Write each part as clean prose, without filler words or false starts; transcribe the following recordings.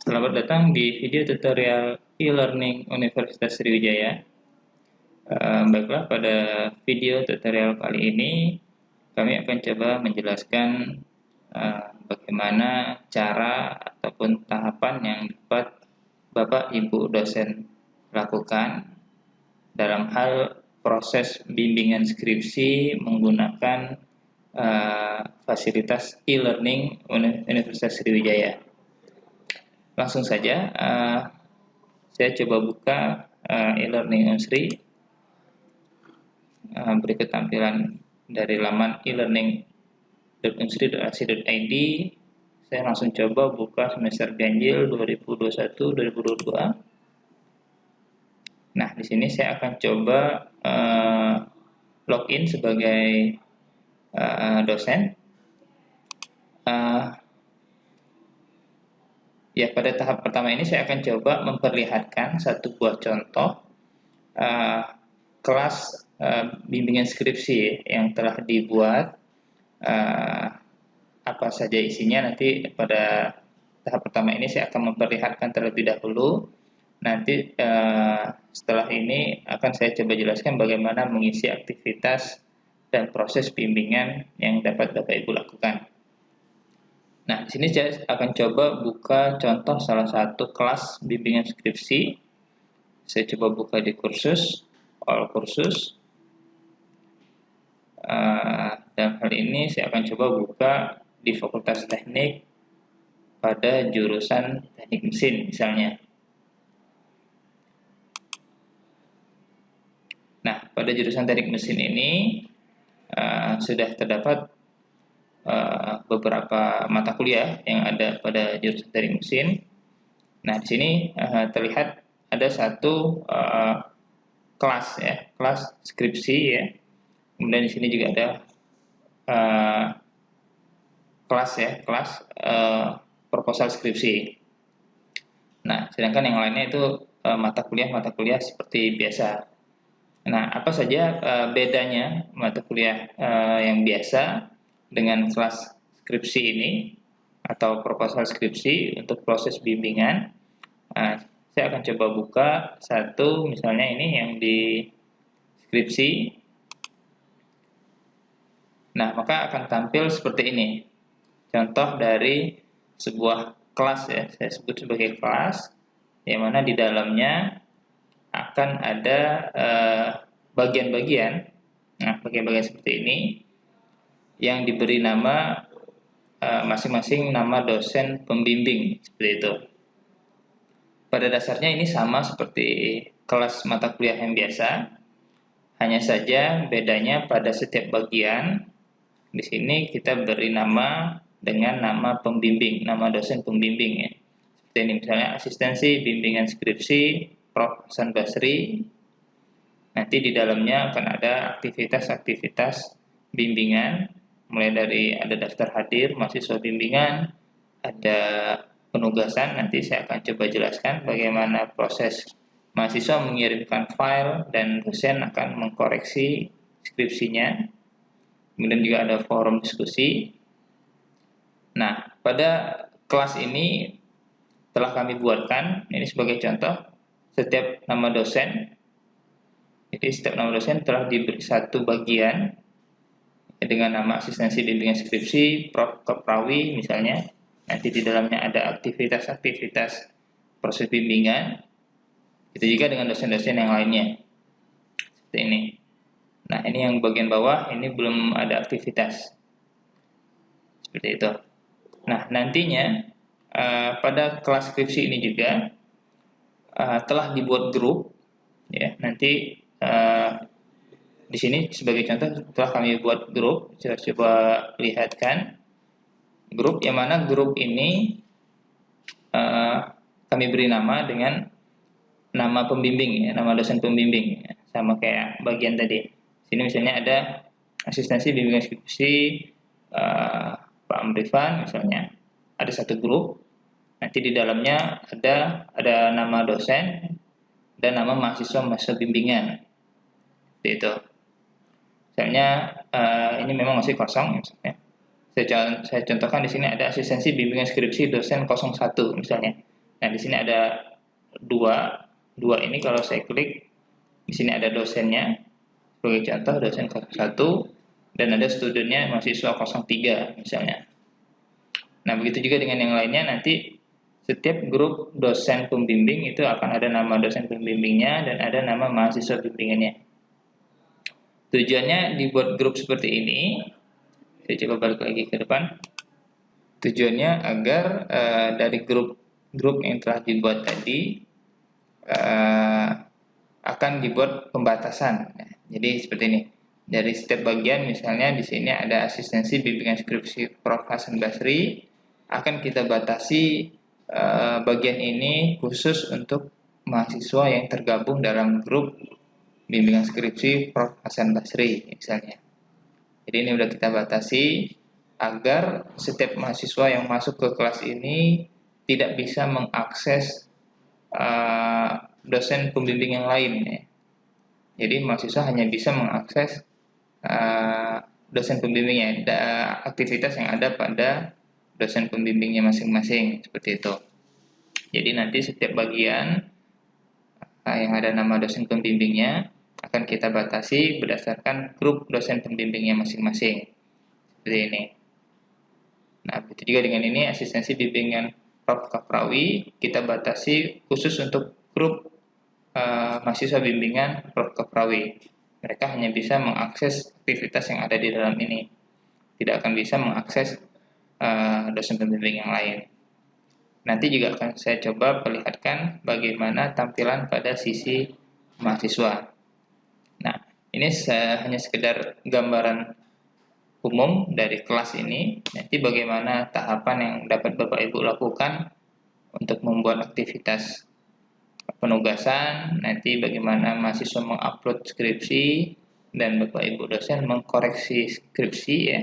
Selamat datang di video tutorial e-learning Universitas Sriwijaya. Baiklah, pada video tutorial kali ini kami akan coba menjelaskan bagaimana cara ataupun tahapan yang dapat Bapak Ibu dosen lakukan dalam hal proses bimbingan skripsi menggunakan fasilitas e-learning Universitas Sriwijaya. Langsung saja, saya coba buka e-learning Unsri. Berikut tampilan dari laman e-learning.unsri.ac.id. Saya langsung coba buka semester ganjil 2021-2022. Nah, di sini saya akan coba login sebagai dosen. Ya, pada tahap pertama ini saya akan coba memperlihatkan satu buah contoh kelas bimbingan skripsi yang telah dibuat. Apa saja isinya nanti pada tahap pertama ini saya akan memperlihatkan terlebih dahulu. Nanti setelah ini akan saya coba jelaskan bagaimana mengisi aktivitas dan proses bimbingan yang dapat Bapak Ibu lakukan. Nah, di sini saya akan coba buka contoh salah satu kelas bimbingan skripsi. Saya coba buka di kursus, all kursus. Dalam hal ini saya akan coba buka di Fakultas Teknik pada jurusan Teknik Mesin misalnya. Nah, pada jurusan Teknik Mesin ini sudah terdapat beberapa mata kuliah yang ada pada jurusan Teknik Mesin. Nah, di sini terlihat ada satu kelas ya, kelas skripsi ya. Kemudian di sini juga ada kelas proposal skripsi. Nah, sedangkan yang lainnya itu mata kuliah seperti biasa. Nah, apa saja bedanya mata kuliah yang biasa dengan kelas skripsi ini atau proposal skripsi untuk proses bimbingan? Saya akan coba buka satu, misalnya ini yang di skripsi. Nah, maka akan tampil seperti ini. Contoh dari sebuah kelas ya, saya sebut sebagai kelas, yang mana di dalamnya akan ada bagian-bagian. Nah, bagian-bagian seperti ini yang diberi nama masing-masing nama dosen pembimbing, seperti itu. Pada dasarnya ini sama seperti kelas mata kuliah yang biasa, hanya saja bedanya pada setiap bagian. Di sini kita beri nama dengan nama pembimbing, nama dosen pembimbing ya. Seperti ini misalnya asistensi bimbingan skripsi Prof. Hasan Basri. Nanti di dalamnya akan ada aktivitas-aktivitas bimbingan, mulai dari ada daftar hadir mahasiswa bimbingan, ada penugasan. Nanti saya akan coba jelaskan bagaimana proses mahasiswa mengirimkan file dan dosen akan mengkoreksi skripsinya. Kemudian juga ada forum diskusi. Nah, pada kelas ini telah kami buatkan, ini sebagai contoh, setiap nama dosen. Jadi setiap nama dosen telah diberi satu bagian dengan nama asistensi bimbingan skripsi, Prof. Keprawi misalnya. Nanti di dalamnya ada aktivitas-aktivitas proses bimbingan. Itu juga dengan dosen-dosen yang lainnya. Seperti ini. Nah, ini yang bagian bawah, ini belum ada aktivitas. Seperti itu. Nah, nantinya pada kelas skripsi ini juga telah dibuat grup. Ya, nanti di sini sebagai contoh telah kami buat grup. Saya coba lihatkan grup, yang mana grup ini kami beri nama dengan nama pembimbing, ya, nama dosen pembimbing, ya, sama kayak bagian tadi. Sini misalnya ada asistensi bimbingan skripsi Pak Amrifan misalnya. Ada satu grup. Nanti di dalamnya ada nama dosen dan nama mahasiswa bimbingan. Seperti itu. Misalnya ini memang masih kosong misalnya. Saya contohkan di sini ada asistensi bimbingan skripsi dosen 01 misalnya. Nah, di sini ada dua ini kalau saya klik, di sini ada dosennya, sebagai contoh dosen 01, dan ada studentnya mahasiswa 03 misalnya. Nah, begitu juga dengan yang lainnya, nanti setiap grup dosen pembimbing itu akan ada nama dosen pembimbingnya dan ada nama mahasiswa bimbingannya. Tujuannya dibuat grup seperti ini, saya coba balik lagi ke depan. Tujuannya agar dari grup yang telah dibuat tadi akan dibuat pembatasan. Nah, jadi seperti ini. Dari setiap bagian, misalnya di sini ada asistensi bimbingan skripsi Prof. Hasan Basri, akan kita batasi bagian ini khusus untuk mahasiswa yang tergabung dalam grup bimbingan skripsi Prof. Hasan Basri, misalnya. Jadi ini sudah kita batasi agar setiap mahasiswa yang masuk ke kelas ini tidak bisa mengakses dosen pembimbing yang lain. Ya. Jadi mahasiswa hanya bisa mengakses dosen pembimbingnya, aktivitas yang ada pada dosen pembimbingnya masing-masing, seperti itu. Jadi nanti setiap bagian yang ada nama dosen pembimbingnya akan kita batasi berdasarkan grup dosen pembimbingnya masing-masing. Seperti ini. Nah, begitu juga dengan ini, asistensi bimbingan Prof. Kaprawi kita batasi khusus untuk grup mahasiswa bimbingan Prof. Kaprawi. Mereka hanya bisa mengakses aktivitas yang ada di dalam ini. Tidak akan bisa mengakses dosen pembimbing yang lain. Nanti juga akan saya coba perlihatkan bagaimana tampilan pada sisi mahasiswa. Nah, ini hanya sekedar gambaran umum dari kelas ini. Nanti bagaimana tahapan yang dapat Bapak Ibu lakukan untuk membuat aktivitas penugasan, nanti bagaimana mahasiswa mengupload skripsi, dan Bapak Ibu dosen mengkoreksi skripsi ya.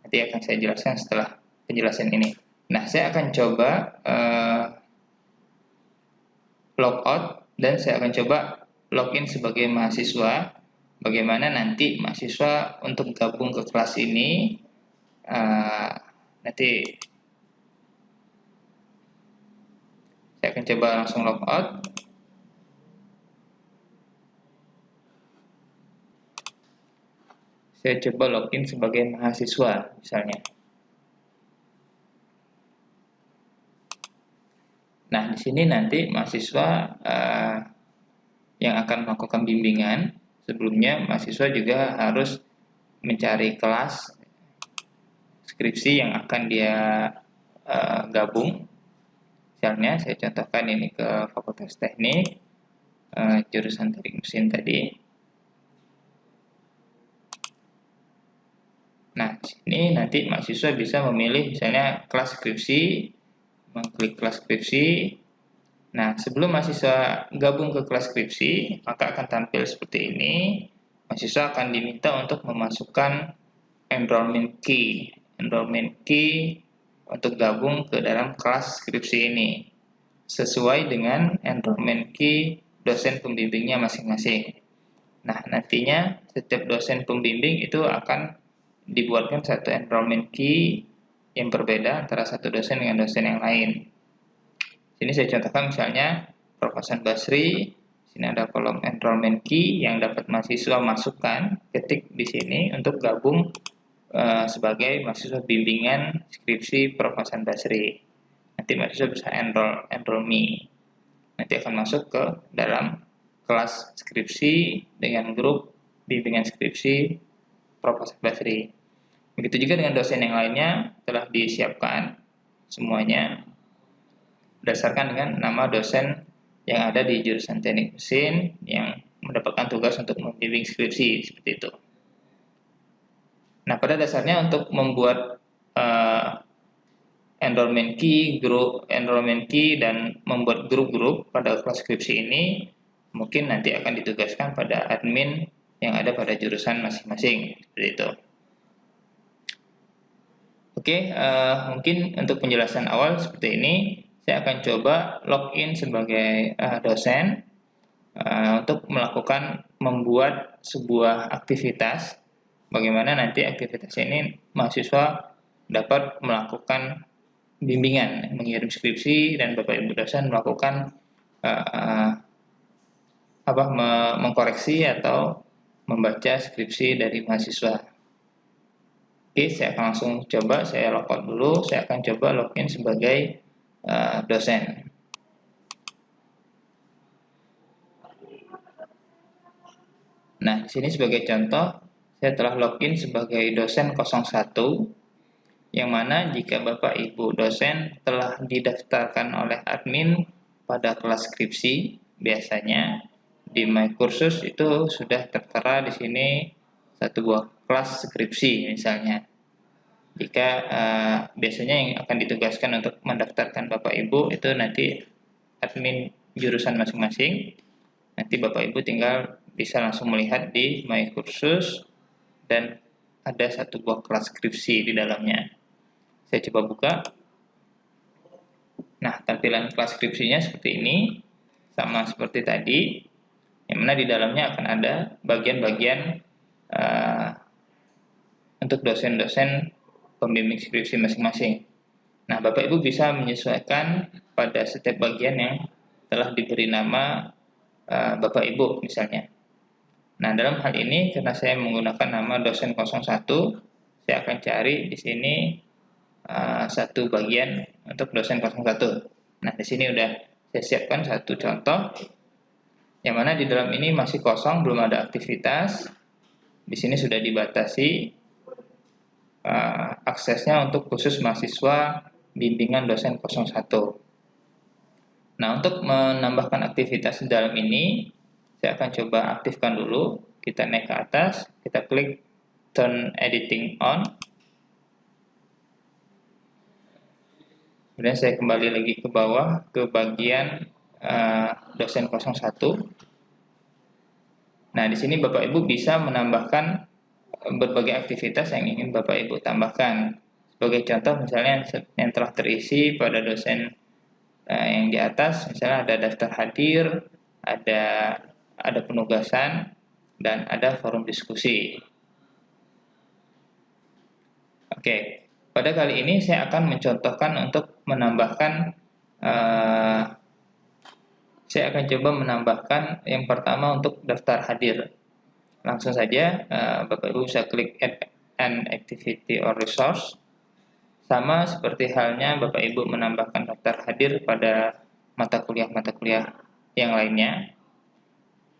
Nanti akan saya jelaskan setelah penjelasan ini. Nah, saya akan coba logout dan saya akan coba login sebagai mahasiswa. Bagaimana nanti mahasiswa untuk gabung ke kelas ini, nanti saya akan coba langsung logout. Saya coba login sebagai mahasiswa, misalnya. Nah, di sini nanti mahasiswa yang akan melakukan bimbingan, sebelumnya mahasiswa juga harus mencari kelas skripsi yang akan dia gabung. Misalnya, saya contohkan ini ke Fakultas Teknik, jurusan Teknik Mesin tadi. Nah, di sini nanti mahasiswa bisa memilih misalnya kelas skripsi, mengklik kelas skripsi. Nah, sebelum mahasiswa gabung ke kelas skripsi, maka akan tampil seperti ini. Mahasiswa akan diminta untuk memasukkan enrollment key. Enrollment key untuk gabung ke dalam kelas skripsi ini. Sesuai dengan enrollment key dosen pembimbingnya masing-masing. Nah, nantinya setiap dosen pembimbing itu akan dibuatkan satu enrollment key yang berbeda antara satu dosen dengan dosen yang lain. Sini saya contohkan misalnya Prof. Hasan Basri. Sini ada kolom enrollment key yang dapat mahasiswa masukkan, ketik di sini untuk gabung sebagai mahasiswa bimbingan skripsi Prof. Hasan Basri. Nanti mahasiswa bisa enroll me. Nanti akan masuk ke dalam kelas skripsi dengan grup bimbingan skripsi Prof. Hasan Basri. Begitu juga dengan dosen yang lainnya telah disiapkan semuanya berdasarkan dengan nama dosen yang ada di jurusan Teknik Mesin yang mendapatkan tugas untuk membimbing skripsi, seperti itu. Nah, pada dasarnya untuk membuat enrollment key dan membuat grup-grup pada kelas skripsi ini mungkin nanti akan ditugaskan pada admin yang ada pada jurusan masing-masing, seperti itu. Oke, mungkin untuk penjelasan awal seperti ini. Saya akan coba login sebagai dosen untuk membuat sebuah aktivitas. Bagaimana nanti aktivitas ini mahasiswa dapat melakukan bimbingan, mengirim skripsi, dan Bapak Ibu dosen melakukan mengkoreksi atau membaca skripsi dari mahasiswa. Oke, saya akan langsung coba, saya logout dulu, saya akan coba login sebagai dosen. Nah, di sini sebagai contoh, saya telah login sebagai dosen 01, yang mana jika Bapak Ibu dosen telah didaftarkan oleh admin pada kelas skripsi, biasanya di My Kursus itu sudah tertera di sini satu buah kelas skripsi misalnya. Jika biasanya yang akan ditugaskan untuk mendaftarkan Bapak Ibu itu nanti admin jurusan masing-masing. Nanti Bapak Ibu tinggal bisa langsung melihat di My Kursus dan ada satu buah kelas skripsi di dalamnya. Saya coba buka. Nah, tampilan kelas skripsinya seperti ini, sama seperti tadi, yang mana di dalamnya akan ada bagian-bagian untuk dosen-dosen pembimbing skripsi masing-masing. Nah, Bapak Ibu bisa menyesuaikan pada setiap bagian yang telah diberi nama Bapak Ibu misalnya. Nah, dalam hal ini karena saya menggunakan nama dosen 01, saya akan cari di sini satu bagian untuk dosen 01. Nah, di sini udah saya siapkan satu contoh yang mana di dalam ini masih kosong, belum ada aktivitas. Di sini sudah dibatasi aksesnya untuk khusus mahasiswa bimbingan dosen 01. Nah, untuk menambahkan aktivitas di dalam ini, saya akan coba aktifkan dulu. Kita naik ke atas, kita klik Turn Editing On. Kemudian saya kembali lagi ke bawah, ke bagian dosen 01. Nah, di sini Bapak Ibu bisa menambahkan berbagai aktivitas yang ingin Bapak Ibu tambahkan. Sebagai contoh misalnya yang telah terisi pada dosen yang di atas, misalnya ada daftar hadir, ada penugasan, dan ada forum diskusi. Oke, pada kali ini saya akan mencontohkan untuk menambahkan, saya akan coba menambahkan yang pertama untuk daftar hadir. Langsung saja Bapak Ibu bisa klik Add an Activity or Resource. Sama seperti halnya Bapak Ibu menambahkan daftar hadir pada mata kuliah yang lainnya.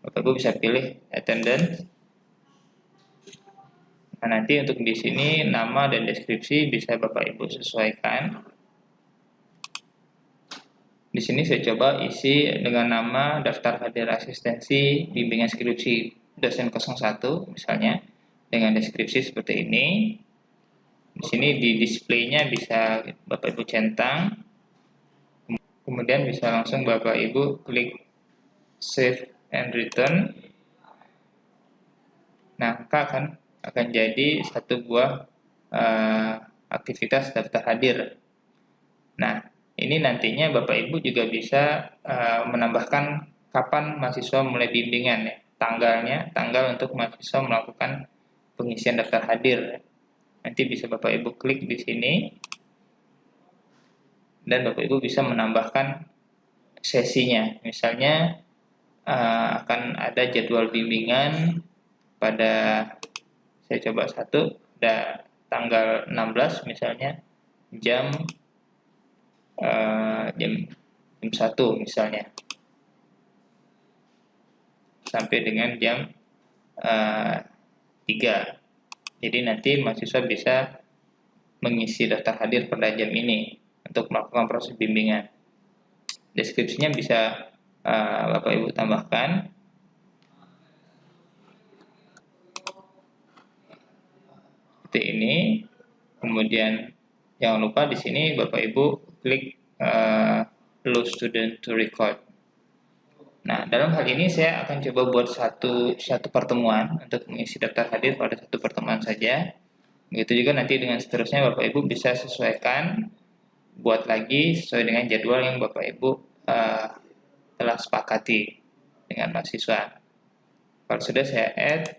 Bapak Ibu bisa pilih Attendance. Nah, nanti untuk di sini nama dan deskripsi bisa Bapak Ibu sesuaikan. Di sini saya coba isi dengan nama daftar hadir asistensi bimbingan skripsi dosen 01 misalnya, dengan deskripsi seperti ini. Di sini di display-nya bisa Bapak Ibu centang. Kemudian bisa langsung Bapak Ibu klik Save and Return. Nah, maka akan jadi satu buah aktivitas daftar hadir. Nah, ini nantinya Bapak Ibu juga bisa menambahkan kapan mahasiswa mulai bimbingan ya, tanggal untuk mahasiswa melakukan pengisian daftar hadir. Nanti bisa Bapak Ibu klik di sini dan Bapak Ibu bisa menambahkan sesinya. Misalnya akan ada jadwal bimbingan pada, saya coba satu, ada tanggal 16 misalnya jam 1 misalnya sampai dengan jam 3. Jadi nanti mahasiswa bisa mengisi daftar hadir pada jam ini untuk melakukan proses bimbingan. Deskripsinya bisa Bapak Ibu tambahkan. Seperti ini. Kemudian jangan lupa di sini Bapak Ibu klik Allow Student to Record. Nah, dalam hal ini saya akan coba buat satu pertemuan untuk mengisi daftar hadir pada satu pertemuan saja. Begitu juga nanti dengan seterusnya Bapak Ibu bisa sesuaikan, buat lagi sesuai dengan jadwal yang Bapak Ibu telah sepakati dengan mahasiswa. Kalau sudah saya add,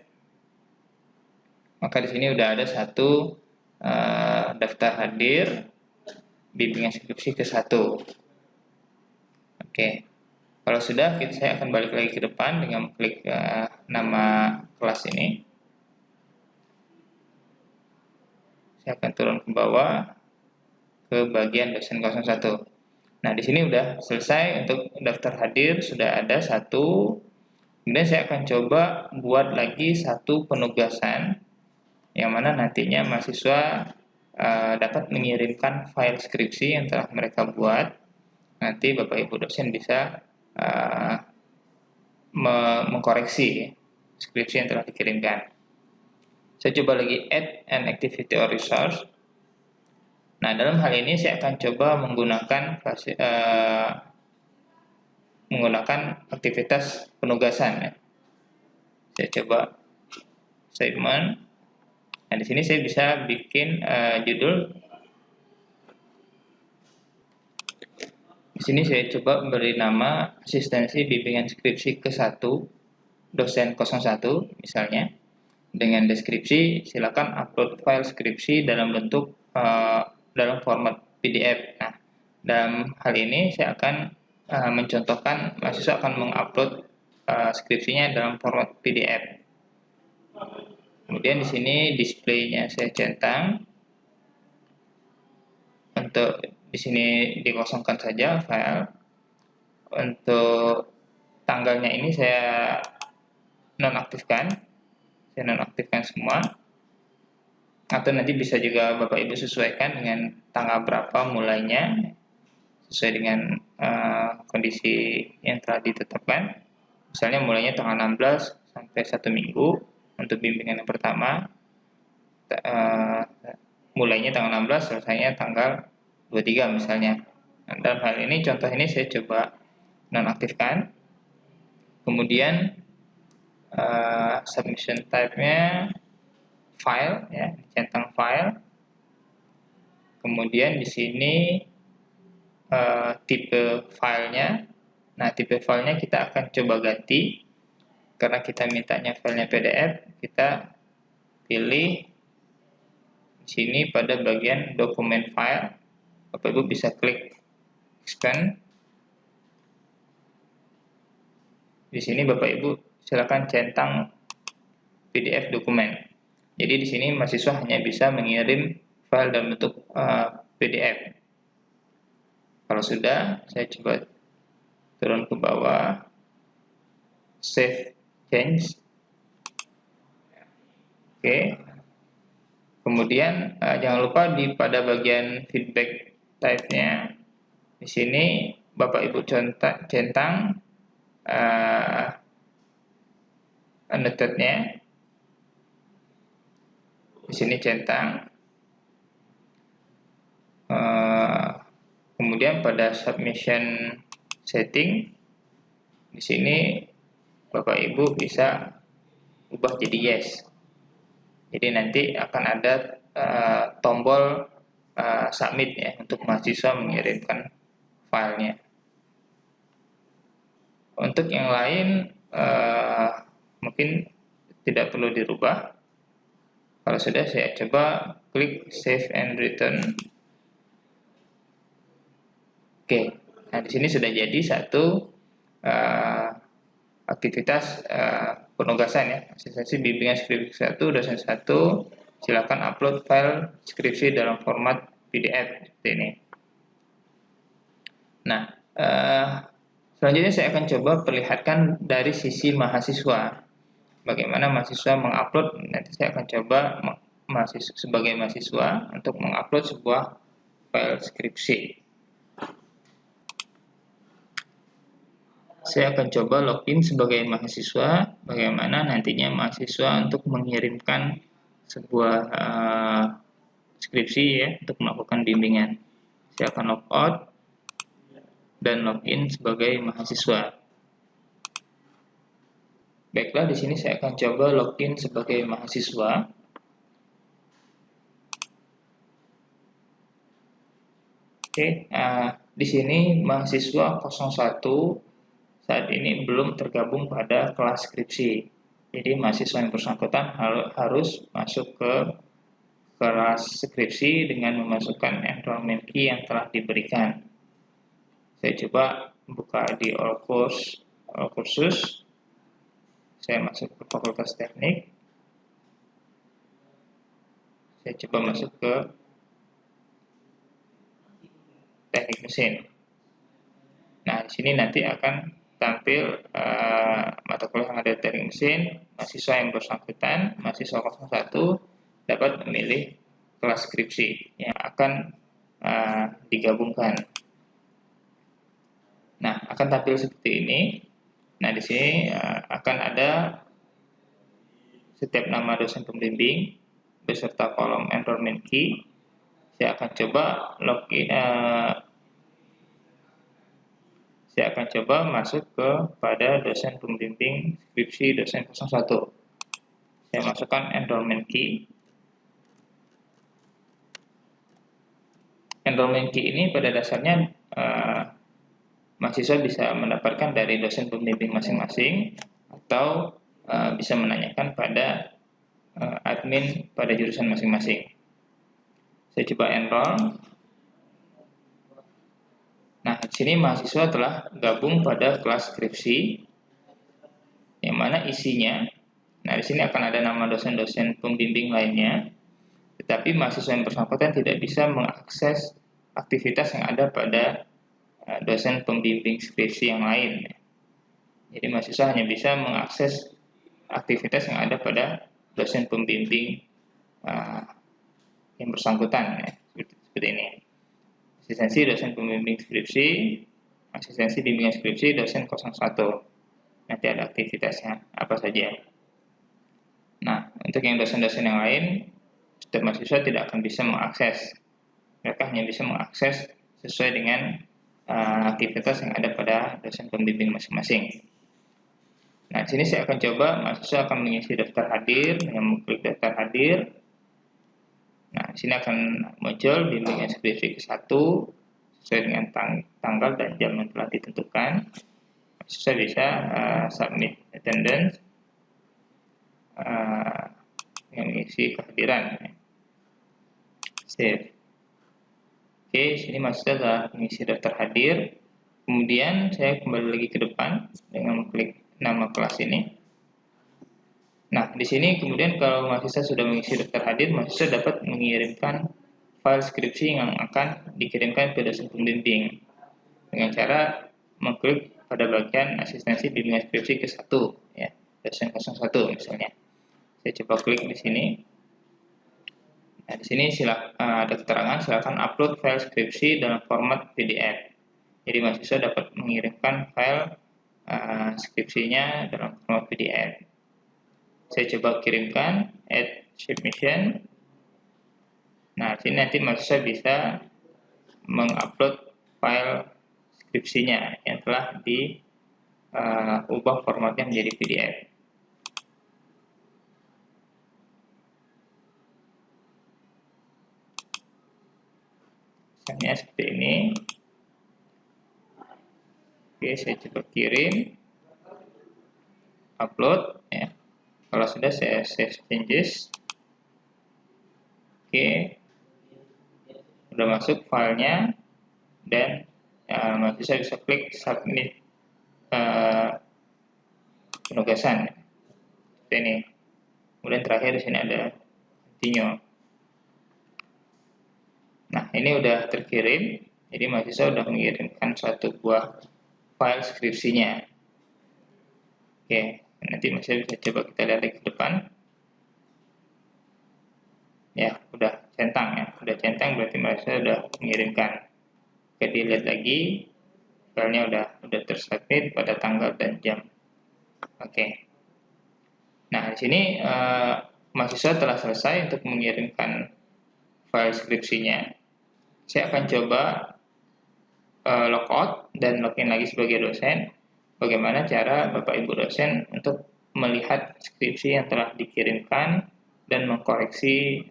maka di sini udah ada satu daftar hadir bimbingan skripsi ke-1. Oke. Kalau sudah, saya akan balik lagi ke depan dengan klik nama kelas ini. Saya akan turun ke bawah ke bagian dosen 01. Nah, di sini udah selesai untuk daftar hadir, sudah ada 1. Kemudian saya akan coba buat lagi 1 penugasan yang mana nantinya mahasiswa dapat mengirimkan file skripsi yang telah mereka buat. Nanti Bapak Ibu dosen bisa mengkoreksi skripsi yang telah dikirimkan. Saya coba lagi add an activity or resource. Nah, dalam hal ini saya akan coba menggunakan aktivitas penugasan. Ya. Saya coba statement. Nah, di sini saya bisa bikin judul. Di sini saya coba beri nama asistensi bimbingan skripsi ke-1 dosen 01 misalnya. Dengan deskripsi, silakan upload file skripsi dalam bentuk dalam format PDF. Nah, dalam hal ini saya akan mencontohkan mahasiswa akan mengupload skripsinya dalam format PDF. Kemudian di sini displaynya saya centang. Untuk di sini dikosongkan saja file. Untuk tanggalnya ini saya nonaktifkan. Saya nonaktifkan semua. Atau nanti bisa juga Bapak Ibu sesuaikan dengan tanggal berapa mulainya sesuai dengan kondisi yang telah ditetapkan. Misalnya mulainya tanggal 16 sampai 1 minggu untuk bimbingan yang pertama. Mulainya tanggal 16, selesainya tanggal 23 misalnya. Nah, dalam hal ini contoh ini saya coba nonaktifkan. Kemudian submission type-nya file, ya, centang file. Kemudian di sini tipe filenya. Nah, tipe filenya kita akan coba ganti karena kita mintanya filenya PDF. Kita pilih di sini pada bagian dokumen file. Bapak Ibu bisa klik expand. Di sini Bapak Ibu silakan centang PDF dokumen. Jadi di sini mahasiswa hanya bisa mengirim file dalam bentuk PDF. Kalau sudah, saya coba turun ke bawah, save change. Oke. Kemudian jangan lupa pada bagian feedback type-nya di sini Bapak Ibu centang annotate-nya. Di sini centang. Kemudian pada submission setting di sini Bapak Ibu bisa ubah jadi yes. Jadi nanti akan ada tombol submit ya untuk mahasiswa mengirimkan filenya. Untuk yang lain mungkin tidak perlu dirubah. Kalau sudah, saya coba klik save and return. Oke, nah di sini sudah jadi 1 aktivitas penugasan ya, asistensi bimbingan skripsi 1 dosen 1. Silakan upload file skripsi dalam format PDF seperti ini. Nah, selanjutnya saya akan coba perlihatkan dari sisi mahasiswa. Bagaimana mahasiswa mengupload, nanti saya akan coba sebagai mahasiswa untuk mengupload sebuah file skripsi. Saya akan coba login sebagai mahasiswa, bagaimana nantinya mahasiswa untuk mengirimkan sebuah skripsi ya, untuk melakukan bimbingan. Saya akan logout dan login sebagai mahasiswa. Baiklah, di sini saya akan coba login sebagai mahasiswa. Oke, di sini mahasiswa 01 saat ini belum tergabung pada kelas skripsi. Jadi mahasiswa yang bersangkutan harus masuk ke kelas skripsi dengan memasukkan enrollment key yang telah diberikan. Saya coba buka di all kursus. Saya masuk ke Fakultas Teknik. Saya coba masuk ke Teknik Mesin. Nah, di sini nanti akan tampil mata kuliah yang ada di Teknik Mesin. Mahasiswa yang bersangkutan, mahasiswa 01, dapat memilih kelas skripsi yang akan digabungkan. Nah, akan tampil seperti ini. Nah, di sini akan ada setiap nama dosen pembimbing beserta kolom enrollment key. Saya akan coba login. Saya akan coba masuk kepada dosen pembimbing skripsi dosen 01. Saya masukkan enrollment key. Enrollment key ini pada dasarnya mahasiswa bisa mendapatkan dari dosen pembimbing masing-masing atau bisa menanyakan pada admin pada jurusan masing-masing. Saya coba enroll. Nah, di sini mahasiswa telah gabung pada kelas skripsi, yang mana isinya, nah di sini akan ada nama dosen-dosen pembimbing lainnya, tetapi mahasiswa yang bersangkutan tidak bisa mengakses aktivitas yang ada pada dosen pembimbing skripsi yang lain. Jadi mahasiswa hanya bisa mengakses aktivitas yang ada pada dosen pembimbing yang bersangkutan, ya, seperti ini. Asistensi dosen pembimbing skripsi, asistensi bimbingan skripsi dosen 01. Nanti ada aktivitasnya apa saja. Nah, untuk yang dosen-dosen yang lain, setiap mahasiswa tidak akan bisa mengakses. Mereka hanya bisa mengakses sesuai dengan aktivitas yang ada pada dosen pembimbing masing-masing. Nah, di sini saya akan coba mahasiswa akan mengisi daftar hadir dengan mengklik daftar hadir. Nah, di sini akan muncul bimbingan skripsi ke-1 sesuai dengan tanggal dan jam yang telah ditentukan. Mahasiswa bisa submit attendance yang mengisi kehadiran. Save. Oke, sini mahasiswa telah mengisi daftar hadir. Kemudian saya kembali lagi ke depan dengan mengklik nama kelas ini. Nah, di sini kemudian kalau mahasiswa sudah mengisi daftar hadir, mahasiswa dapat mengirimkan file skripsi yang akan dikirimkan ke dosen pembimbing dengan cara mengklik pada bagian asistensi bimbingan skripsi ke-1, ya, dosen 01 misalnya. Saya coba klik di sini. Nah, di sini ada keterangan silakan upload file skripsi dalam format PDF. Jadi mahasiswa dapat mengirimkan file skripsinya dalam format PDF. Saya coba kirimkan add submission. Nah, sini nanti mahasiswa bisa mengupload file skripsinya yang telah diubah formatnya menjadi PDF. Misalnya seperti ini. Oke, saya coba kirim, upload, ya. Kalau sudah saya save changes. Oke, sudah masuk filenya dan mahasiswa bisa klik submit penugasan. Seperti ini. Kemudian terakhir di sini ada continue. Nah, ini udah terkirim. Jadi mahasiswa sudah mengirimkan suatu buah file skripsinya. Oke, nanti masih bisa coba kita lihat lagi ke depan. Ya, udah centang ya, udah centang berarti mahasiswa sudah mengirimkan. Oke, dilihat lagi, filenya udah tersubmit pada tanggal dan jam. Oke. Nah, di sini mahasiswa telah selesai untuk mengirimkan file skripsinya. Saya akan coba logout dan login lagi sebagai dosen. Bagaimana cara Bapak Ibu dosen untuk melihat skripsi yang telah dikirimkan dan mengkoreksi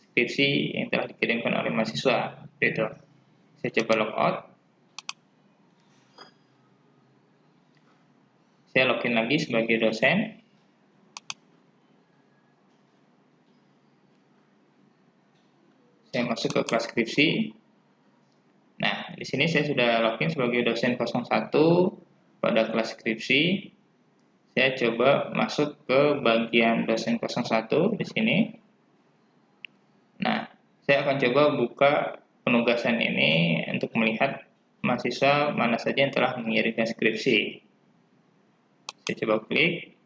skripsi yang telah dikirimkan oleh mahasiswa. Gitu. Saya coba logout. Saya login lagi sebagai dosen. Saya masuk ke kelas skripsi. Nah, di sini saya sudah login sebagai dosen 01 pada kelas skripsi. Saya coba masuk ke bagian dosen 01 di sini. Nah, saya akan coba buka penugasan ini untuk melihat mahasiswa mana saja yang telah mengirimkan skripsi. Saya coba klik.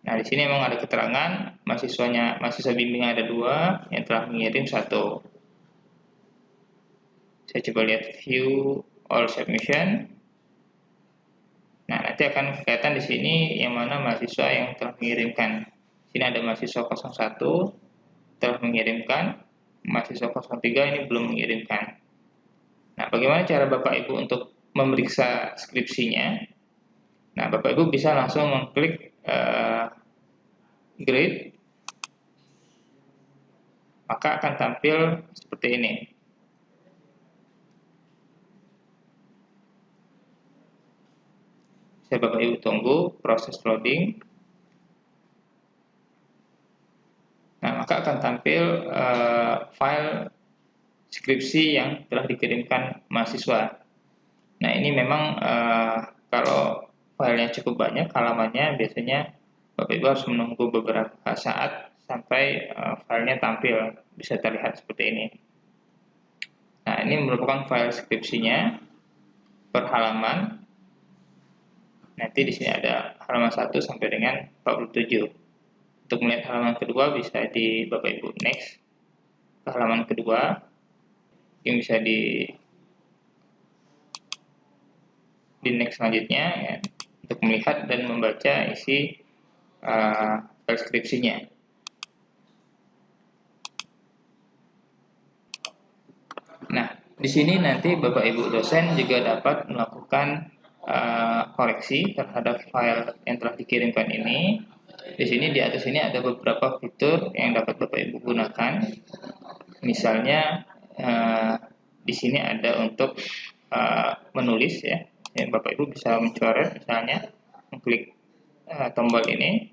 Nah, di sini memang ada keterangan mahasiswa bimbing ada 2 yang telah mengirim 1. Saya coba lihat view all submission. Nah, nanti akan kelihatan di sini yang mana mahasiswa yang telah mengirimkan. Di sini ada mahasiswa 01 telah mengirimkan, mahasiswa 03 ini belum mengirimkan. Nah, bagaimana cara Bapak Ibu untuk memeriksa skripsinya? Nah, Bapak Ibu bisa langsung mengklik grade, maka akan tampil seperti ini. Saya Bapak Ibu tunggu proses loading. Nah, maka akan tampil file skripsi yang telah dikirimkan mahasiswa. Nah, ini memang kalau filenya cukup banyak, halamannya biasanya Bapak Ibu harus menunggu beberapa saat sampai filenya tampil, bisa terlihat seperti ini. Nah, ini merupakan file skripsinya per halaman. Nanti di sini ada halaman 1 sampai dengan 47. Untuk melihat halaman kedua bisa di Bapak Ibu next ke halaman kedua. Yang bisa di next selanjutnya ya, untuk melihat dan membaca isi skripsinya. Nah, di sini nanti Bapak Ibu dosen juga dapat melakukan koreksi terhadap file yang telah dikirimkan ini. Di sini di atas ini ada beberapa fitur yang dapat Bapak Ibu gunakan. Misalnya di sini ada untuk menulis ya. Bapak Ibu bisa mencoret, misalnya mengklik tombol ini.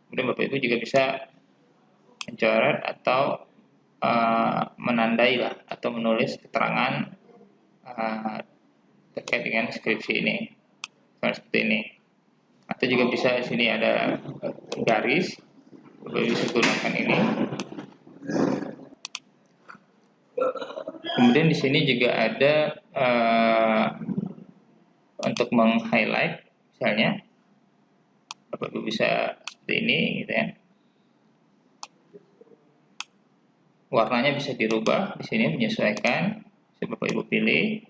Kemudian Bapak Ibu juga bisa mencoret atau menandai lah atau menulis keterangan terkait dengan skripsi ini. Seperti ini. Atau juga bisa di sini ada garis, Bapak Ibu bisa gunakan ini. Kemudian di sini juga ada untuk meng-highlight, misalnya Bapak Ibu bisa seperti ini, gitu ya. Warnanya bisa dirubah di sini menyesuaikan, bisa Bapak Ibu pilih.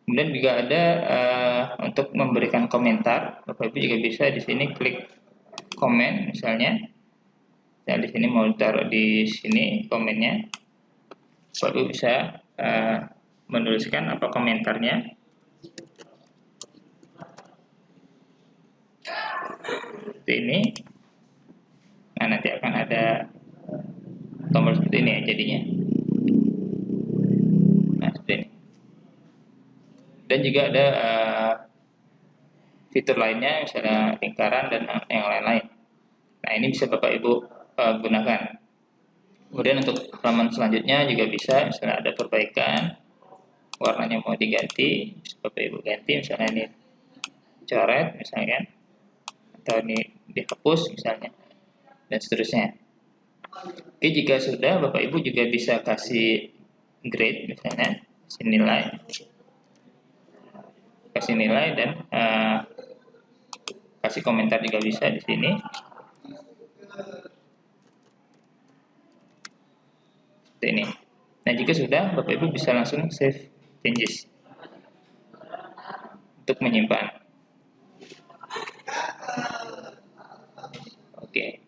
Kemudian juga ada untuk memberikan komentar, Bapak Ibu juga bisa di sini klik komen, misalnya. Dan di sini mau ditaruh di sini komennya, Bapak Ibu bisa menuliskan apa komentarnya. Seperti ini. Nah, nanti akan ada tombol seperti ini ya jadinya. Nah, seperti ini. Dan juga ada fitur lainnya, misalnya lingkaran dan yang lain-lain. Nah, ini bisa Bapak Ibu gunakan. Kemudian untuk halaman selanjutnya juga bisa, misalnya ada perbaikan, warnanya mau diganti, bisa Bapak Ibu ganti, misalnya ini coret, misalnya, atau ini dihapus, misalnya, dan seterusnya. Oke, jika sudah, Bapak Ibu juga bisa kasih grade, misalnya, kasih nilai dan kasih komentar juga bisa di sini. Seperti ini. Nah, jika sudah, Bapak Ibu bisa langsung save changes untuk menyimpan. Oke.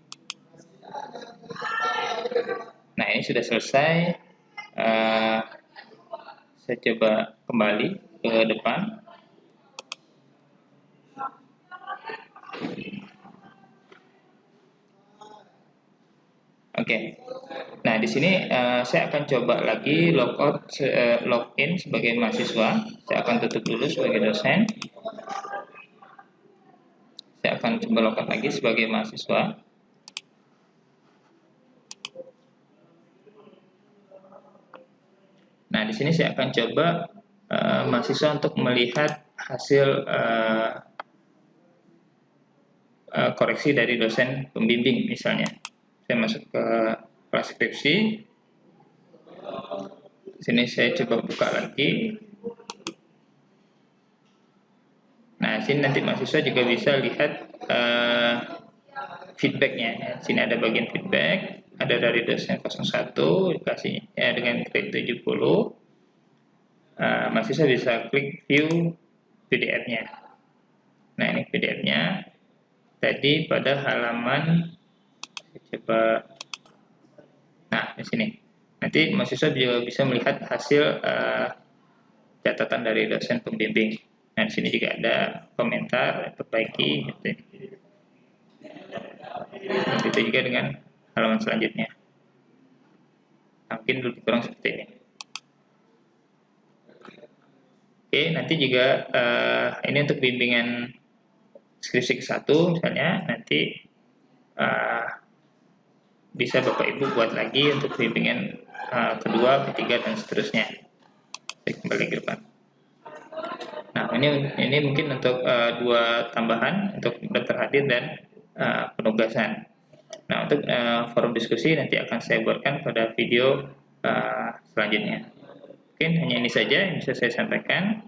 Nah, ini sudah selesai. Saya coba kembali ke depan. Oke. Nah, di sini saya akan coba lagi login sebagai mahasiswa. Saya akan tutup dulu sebagai dosen. Saya akan coba login lagi sebagai mahasiswa. di sini saya akan coba mahasiswa untuk melihat hasil koreksi dari dosen pembimbing misalnya. Saya masuk ke kelas skripsi. Sini saya coba buka lagi. Nah, sini nanti mahasiswa juga bisa lihat feedbacknya. Sini ada bagian feedback, ada dari dosen 01 dikasih dengan grade 70. Mahasiswa bisa klik view PDF-nya. Nah, ini PDF-nya. Tadi pada halaman, coba, nah di sini. Nanti mahasiswa juga bisa melihat hasil catatan dari dosen pembimbing. Nah, di sini juga ada komentar, perbaiki, gitu. Begitu juga dengan halaman selanjutnya. Mungkin lebih kurang seperti ini. Oke, nanti juga ini untuk bimbingan skripsi ke-1 misalnya, nanti bisa Bapak Ibu buat lagi untuk bimbingan kedua, ketiga, dan seterusnya. Saya kembali ke depan. Nah, ini mungkin untuk dua tambahan untuk daftar hadir dan penugasan. Nah, untuk forum diskusi nanti akan saya buatkan pada video selanjutnya. Mungkin hanya ini saja yang bisa saya sampaikan.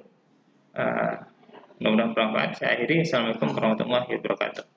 Mudah-mudahan bermanfaat. Saya akhiri. Assalamualaikum warahmatullahi wabarakatuh.